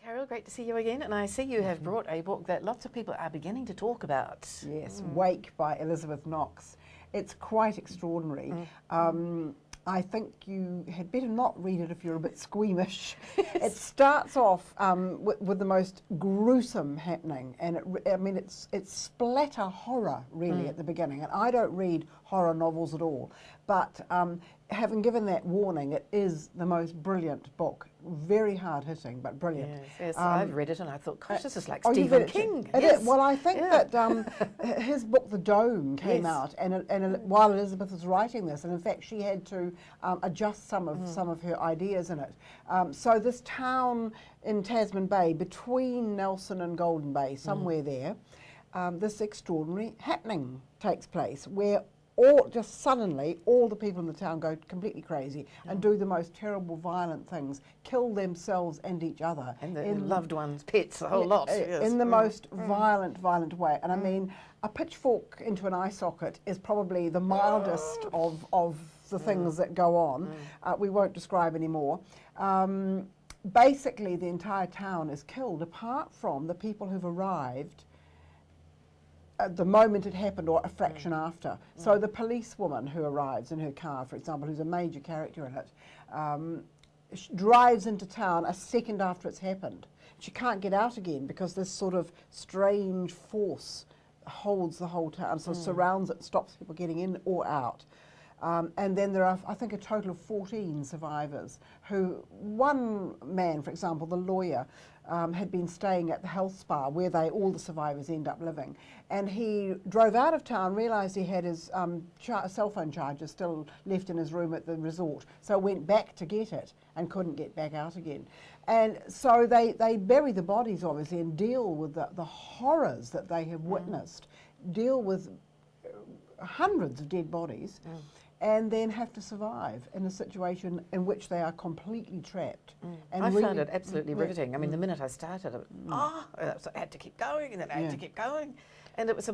Carole, great to see you again, and I see you have brought a book that lots of people are beginning to talk about. Yes, Wake by Elizabeth Knox. It's quite extraordinary. I think you had better not read it if you're a bit squeamish. It starts off with the most gruesome happening, and it's splatter horror really at the beginning. And I don't read horror novels at all, but having given that warning, it is the most brilliant book. Very hard hitting, but brilliant. Yes, I've read it and I thought, gosh, this is like you Stephen read it King. It Yes. is. Well, I think that his book, The Dome, came out, and while Elizabeth was writing this, and in fact she had to adjust some of her ideas in it. So this town in Tasman Bay, between Nelson and Golden Bay, somewhere there, this extraordinary happening takes place, where just suddenly all the people in the town go completely crazy and do the most terrible, violent things, kill themselves and each other. And their loved ones, pets, the whole lot. Yes. In the most violent way. And I mean, a pitchfork into an eye socket is probably the mildest of the things that go on. We won't describe anymore. Basically, the entire town is killed, apart from the people who've arrived at the moment it happened or a fraction after. So the policewoman who arrives in her car, for example, who's a major character in it, drives into town a second after it's happened. She can't get out again because this sort of strange force holds the whole town, so surrounds it, stops people getting in or out. And then there are, I think, a total of 14 survivors who, one man, for example, the lawyer, had been staying at the health spa where all the survivors end up living. And he drove out of town, realised he had his cell phone charger still left in his room at the resort, so went back to get it and couldn't get back out again. And so they bury the bodies, obviously, and deal with the horrors that they have witnessed, deal with hundreds of dead bodies, and then have to survive in a situation in which they are completely trapped. And I really found it absolutely riveting. I mean, the minute I started, I had to keep going, and then I had to keep going. And it's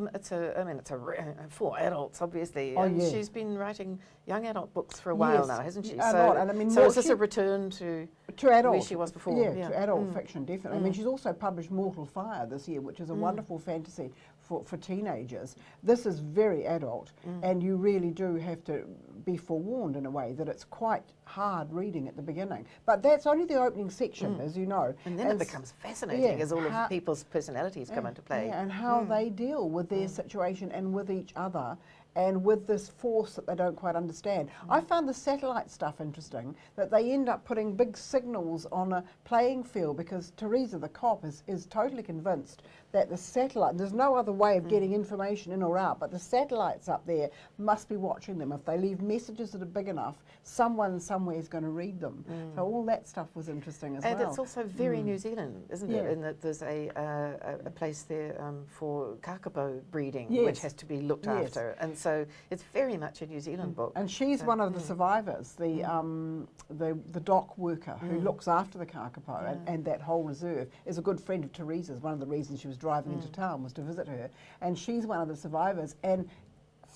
for adults, obviously. And she's been writing young adult books for a while now, hasn't she? And I mean, so is this a return to adult, where she was before? Yeah, to adult fiction, definitely. I mean, she's also published Mortal Fire this year, which is a wonderful fantasy for teenagers. This is very adult, and you really do have to be forewarned in a way that it's quite hard reading at the beginning. But that's only the opening section, as you know. And then it becomes fascinating as all of people's personalities come into play. Yeah, and how they deal with their situation and with each other, and with this force that they don't quite understand. I found the satellite stuff interesting, that they end up putting big signals on a playing field, because Teresa, the cop, is totally convinced that the satellite, there's no other way of getting information in or out, but the satellites up there must be watching them. If they leave messages that are big enough, someone somewhere is going to read them. So all that stuff was interesting as well. And it's also very New Zealand, isn't it? In that there's a place there for kakapo breeding, which has to be looked after. And so it's very much a New Zealand book. And she's one of the survivors, the dock worker who looks after the kakapo and that whole reserve, is a good friend of Teresa's. One of the reasons she was driving into town was to visit her. And she's one of the survivors. And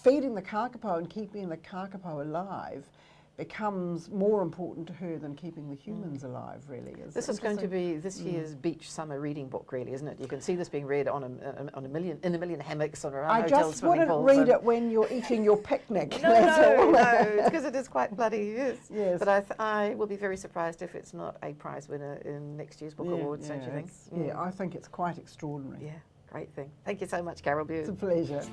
feeding the kakapo and keeping the kakapo alive becomes more important to her than keeping the humans alive, really. This is going to be this year's beach summer reading book, really, isn't it? You can see this being read in a million hammocks on around hotels, I just wouldn't read it when you're eating your picnic. No, because it is quite bloody, yes. But I will be very surprised if it's not a prize winner in next year's Book Awards, don't you think? Yeah, I think it's quite extraordinary. Yeah, great thing. Thank you so much, Carole. It's a pleasure.